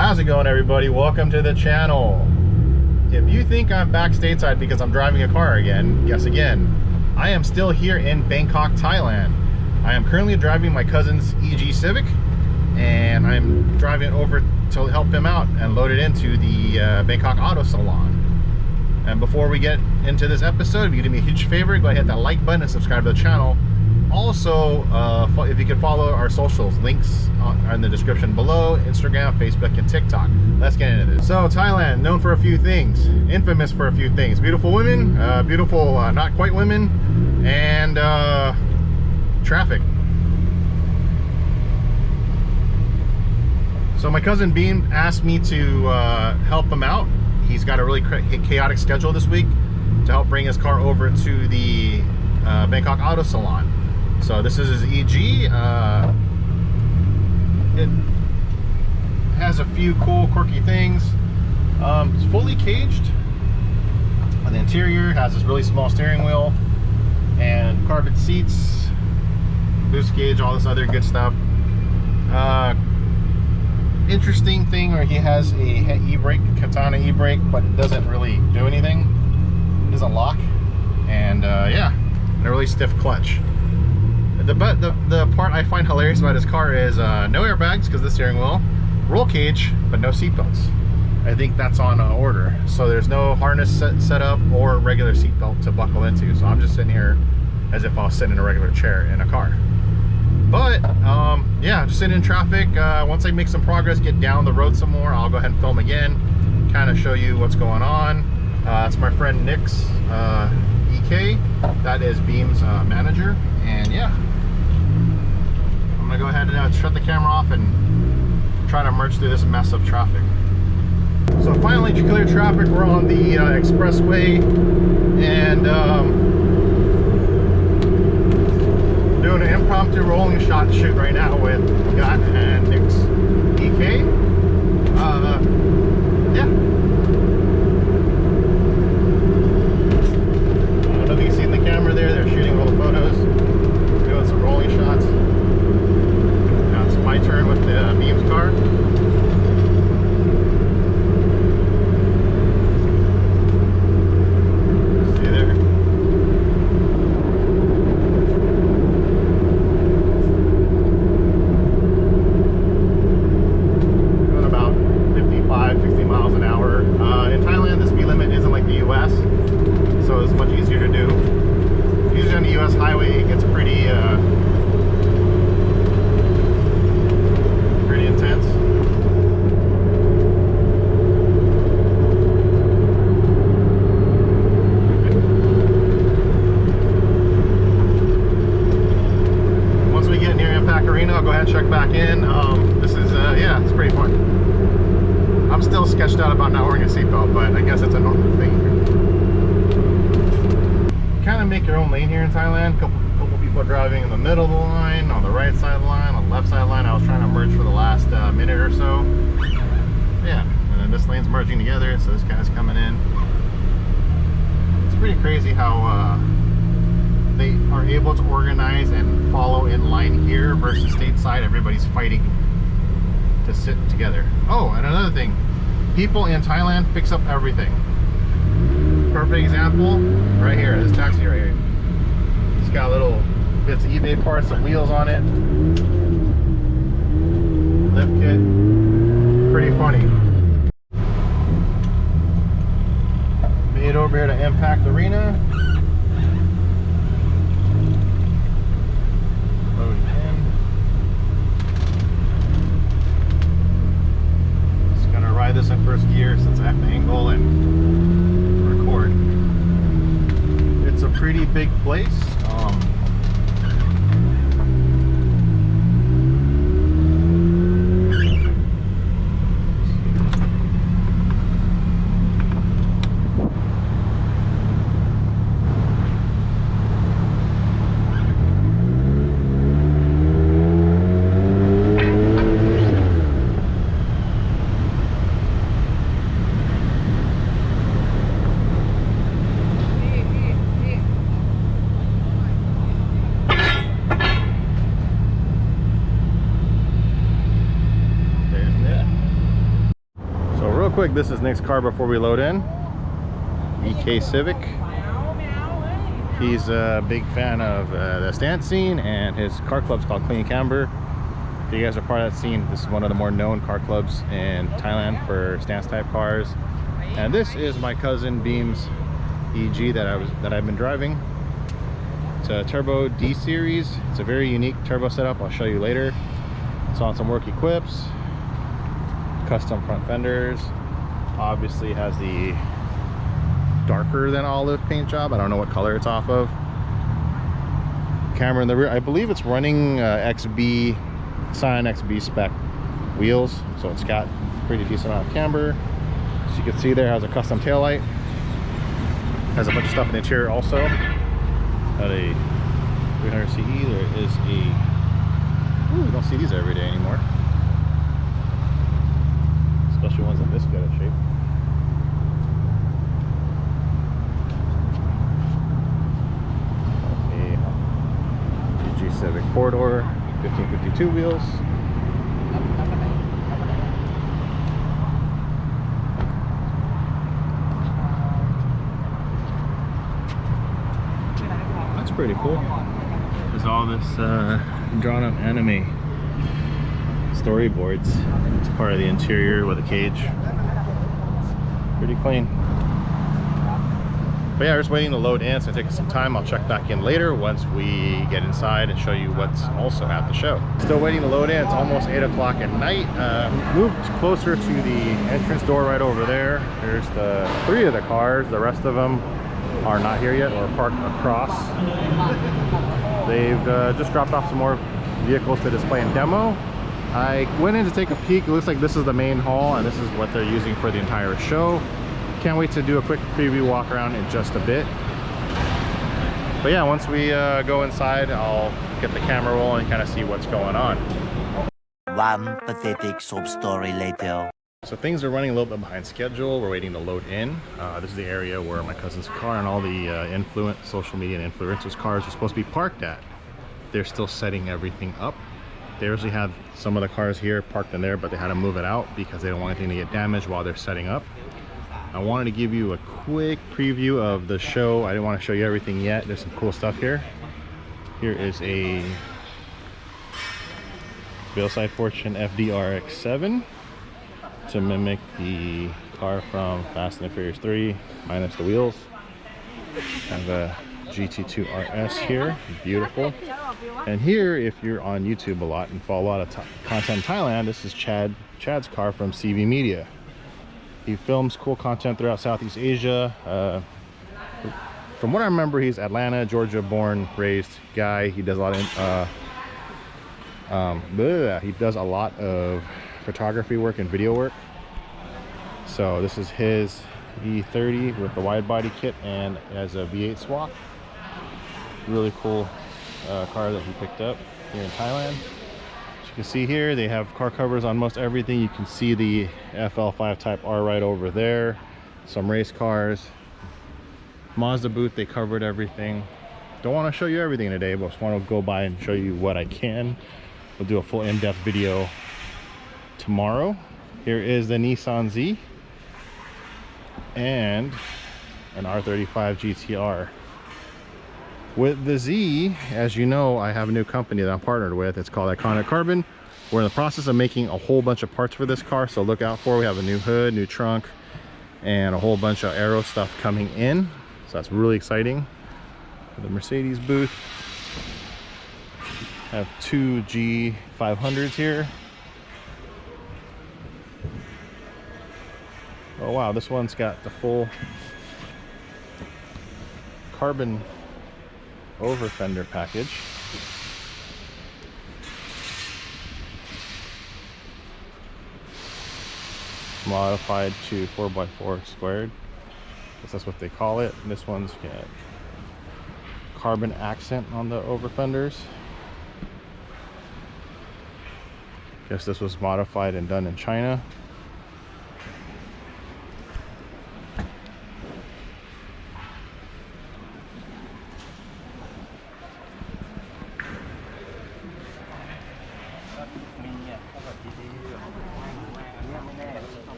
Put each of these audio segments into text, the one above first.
How's it going, everybody? Welcome to the channel. If you think I'm back stateside because I'm driving a car again, guess again. I am still here in Bangkok, Thailand. I am currently driving my cousin's EG Civic, and I'm driving over to help him out and load it into the Bangkok Auto Salon. And before we get into this episode, if you do me a huge favor, go ahead and hit that like button and subscribe to the channel. Also, if you could follow our socials, links are in the description below: Instagram, Facebook, and TikTok. Let's get into this. So Thailand, known for a few things, infamous for a few things: beautiful women, beautiful not quite women, and traffic. So my cousin Beam asked me to help him out. He's got a really chaotic schedule this week to help bring his car over to the Bangkok Auto Salon. So this is his EG. It has a few cool, quirky things. It's fully caged on the interior. It has this really small steering wheel and carpet seats, boost gauge, all this other good stuff. Interesting thing where he has a e-brake, Katana e-brake, but it doesn't really do anything. It doesn't lock, and yeah, and a really stiff clutch. The part I find hilarious about his car is no airbags because of the steering wheel, roll cage, but no seatbelts. I think that's on order. So there's no harness set up or regular seatbelt to buckle into. So I'm just sitting here as if I was sitting in a regular chair in a car. But yeah, just sitting in traffic. Once I make some progress, get down the road some more, I'll go ahead and film again, kind of show you what's going on. That's my friend Nick's EK. That is Beam's manager. And yeah, I'm gonna go ahead and shut the camera off and try to merge through this mess of traffic. So finally, to clear traffic, we're on the expressway, and doing an impromptu rolling shot shoot right now with Scott and Nick's EK. Yeah. I don't know if you can see in the camera there, they're shooting all the photos, doing some rolling shots. Now it's my turn with the Beam's car. See there? Doing about 55, 60 miles an hour. In Thailand, the speed limit isn't like the US, so it's much easier to do. Usually on the US highway, it gets pretty intense. Once we get near Impact Arena, I'll go ahead and check back in. This is yeah, it's pretty fun. I'm still sketched out about not wearing a seatbelt, but I guess it's a normal thing. Kind of make your own lane here in Thailand. Couple people driving in the middle of the line, on the right side of the line, on the left side of the line. I was trying to merge for the last minute or so. Yeah, and then this lane's merging together, so this guy's coming in. It's pretty crazy how they are able to organize and follow in line here versus stateside. Everybody's fighting to sit together. Oh, and another thing, people in Thailand fix up everything. Perfect example right here, this taxi right here. It's got little bits of eBay parts, some wheels on it, lift kit. Pretty funny. Made over here to Impact Arena. Load in. Just gonna ride this in first gear since I have to angle and record. It's a pretty big place. real quick, this is Nick's car before we load in. EK Civic. He's a big fan of the stance scene, and his car club's called Clean Camber. If you guys are part of that scene, this is one of the more known car clubs in Thailand for stance type cars. And this is my cousin Beam's EG that I've been driving. It's a turbo D series. It's a very unique turbo setup. I'll show you later. It's on some work equips, custom front fenders. Obviously has the darker than olive paint job. I don't know what color it's off of. Camera in the rear. I believe it's running XB Scion XB spec wheels, so it's got pretty decent amount of camber. As you can see, there has a custom taillight. Has a bunch of stuff in the interior also. At a 300 CE, there is a. Ooh, you don't see these every day anymore, especially ones in this good of shape. A Civic 4-door 1552 wheels. That's pretty cool. There's all this drawn up anime storyboards. It's part of the interior with a cage. Pretty clean. But yeah, we're just waiting to load in. It's gonna take us some time. I'll check back in later once we get inside and show you what's also at the show. Still waiting to load in. It's almost 8 o'clock at night. Moved closer to the entrance door right over there. There's the 3 of the cars. The rest of them are not here yet or parked across. They've just dropped off some more vehicles to display and demo. I went in to take a peek. It looks like this is the main hall and this is what they're using for the entire show. Can't wait to do a quick preview walk around in just a bit. But yeah, once we go inside, I'll get the camera rolling and kind of see what's going on. One pathetic sob story later. So things are running a little bit behind schedule. We're waiting to load in. This is the area where my cousin's car and all the social media and influencers' cars are supposed to be parked at. They're still setting everything up. They usually have some of the cars here parked in there, but they had to move it out because they don't want anything to get damaged while they're setting up. I wanted to give you a quick preview of the show. I didn't want to show you everything yet. There's some cool stuff here. Here is a Veilside Fortune FDRX7 to mimic the car from Fast and the Furious 3 minus the wheels. I have a GT2 RS here, beautiful. And here, if you're on YouTube a lot and follow a lot of content in Thailand, this is Chad's car from CV Media. He films cool content throughout Southeast Asia. From what I remember, he's Atlanta, Georgia born, raised guy. He does a lot of photography work and video work. So this is his E30 with the wide body kit and as a V8 swap. Really cool car that he picked up here in Thailand. As you can see here, they have car covers on most everything. You can see the FL5 Type R right over there. Some race cars. Mazda booth, they covered everything. Don't want to show you everything today, but just want to go by and show you what I can. We'll do a full in-depth video tomorrow. Here is the Nissan Z and an R35 GTR. With the Z, as you know, I have a new company that I'm partnered with. It's called Iconic Carbon. We're in the process of making a whole bunch of parts for this car, so look out for it. We have a new hood, new trunk, and a whole bunch of aero stuff coming in. So that's really exciting. The Mercedes booth. I have 2 G500s here. Oh wow, this one's got the full carbon over fender package. Modified to 4x4 squared. Guess that's what they call it. And this one's got carbon accent on the over fenders. Guess this was modified and done in China.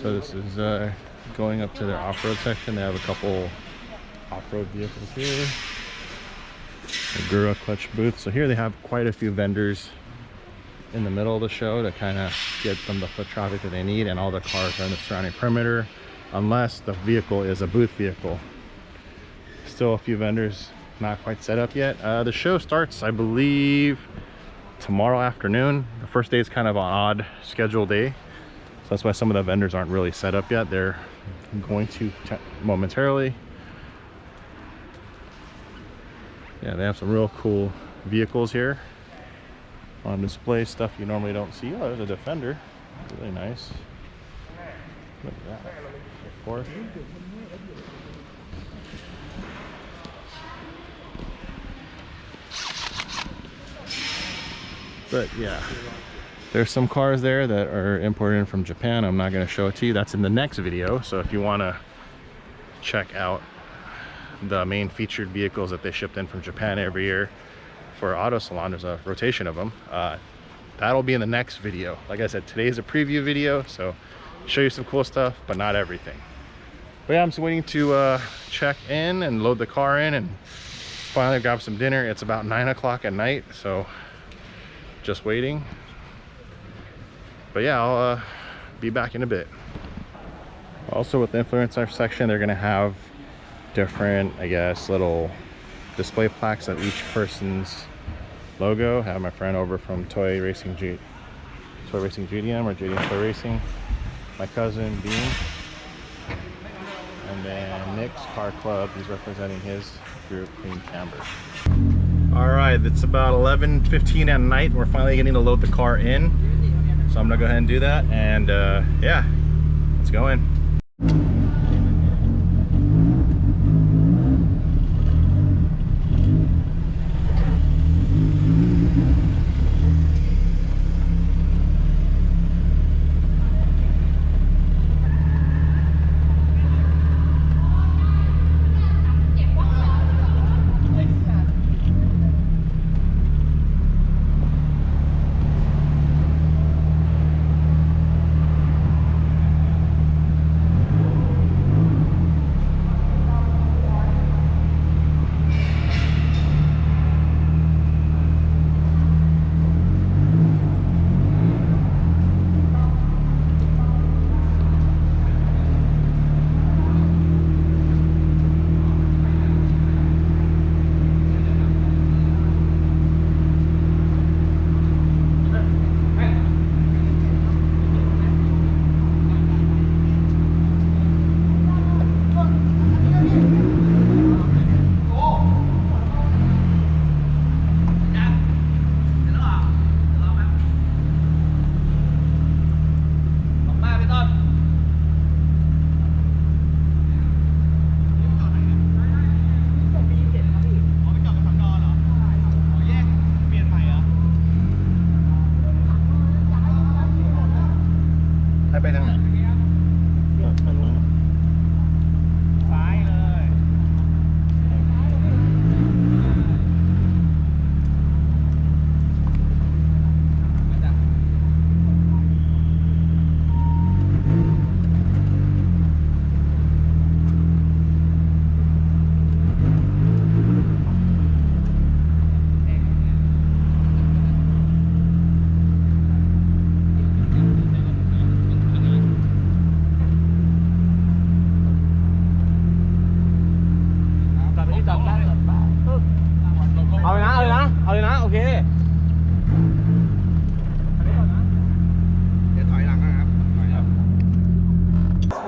So this is going up to their off-road section. They have a couple off-road vehicles here. The Gura clutch booth. So here they have quite a few vendors in the middle of the show to kind of get them the foot traffic that they need, and all the cars are in the surrounding perimeter unless the vehicle is a booth vehicle. Still a few vendors not quite set up yet. The show starts, I believe, tomorrow afternoon. The first day is kind of an odd scheduled day, so that's why some of the vendors aren't really set up yet. They're going to momentarily. Yeah, they have some real cool vehicles here on display, stuff you normally don't see. Oh, there's a Defender, really nice. Look at that, of course. But yeah, there's some cars there that are imported in from Japan. I'm not going to show it to you. That's in the next video. So if you want to check out the main featured vehicles that they shipped in from Japan every year for Auto Salon, there's a rotation of them. That'll be in the next video. Like I said, today's a preview video, so show you some cool stuff, but not everything. But yeah, I'm just waiting to check in and load the car in and finally grab some dinner. It's about 9 o'clock at night, so just waiting. But yeah, I'll be back in a bit. Also with the influencer section, they're gonna have different, I guess, little display plaques of each person's logo. I have my friend over from Toy Racing GDM, or GDM Toy Racing, my cousin Dean, and then Nick's Car Club. He's representing his group, Clean Camber. All right, it's about 11:15 at night, and we're finally getting to load the car in, so I'm gonna go ahead and do that, and yeah, let's go in.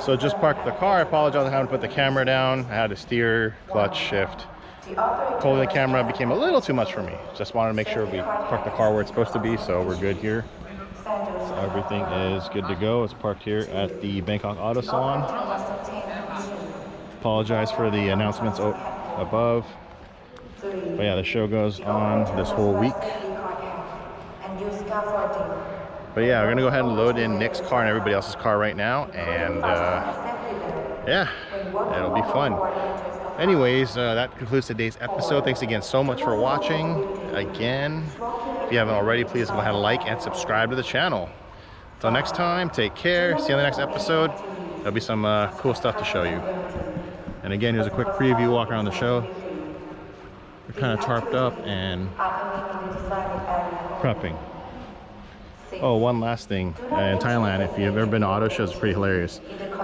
So just parked the car. I apologize I haven't put the camera down. I had to steer, clutch, shift. Pulling the camera became a little too much for me. Just wanted to make sure we parked the car where it's supposed to be, so we're good here. So everything is good to go. It's parked here at the Bangkok Auto Salon. Apologize for the announcements above. But yeah, the show goes on this whole week. But yeah, we're gonna go ahead and load in Nick's car and everybody else's car right now, and yeah, it'll be fun. Anyways, that concludes today's episode. Thanks again so much for watching. Again, if you haven't already, please go ahead and like and subscribe to the channel. Until next time, take care. See you on the next episode. There'll be some cool stuff to show you. And again, here's a quick preview walk around the show. We're kind of tarped up and prepping. Oh, one last thing. In Thailand, if you've ever been to auto shows, it's pretty hilarious.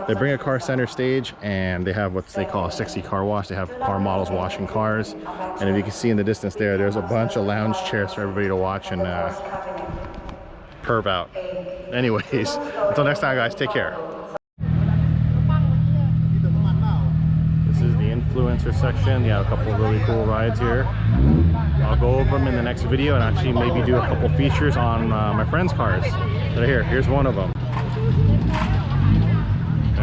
They bring a car center stage and they have what they call a 60 car wash. They have car models washing cars. And if you can see in the distance there, there's a bunch of lounge chairs for everybody to watch and perv out. Anyways, until next time, guys, take care. This is the influencer section. They have a couple of really cool rides here. I'll go over them in the next video and actually maybe do a couple features on my friend's cars that are here. Here's one of them.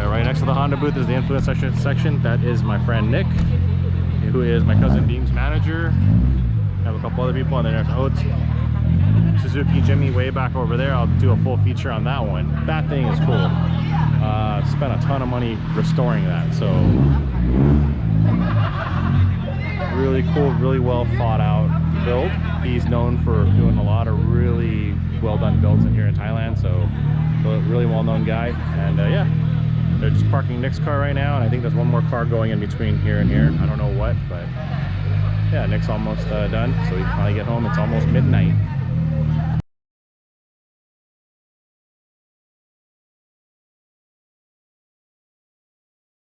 Right next to the Honda booth is the influencer section. That is my friend Nick, who is my cousin Beam's manager. I have a couple other people, and then there's Suzuki Jimmy way back over there. I'll do a full feature on that one. That thing is cool. Spent a ton of money restoring that, so really cool, really well thought out build. He's known for doing a lot of really well done builds in here in Thailand, so really well known guy. And yeah, they're just parking Nick's car right now, and I think there's one more car going in between here and here. I don't know what, but yeah, Nick's almost done, so we can finally get home. It's almost midnight.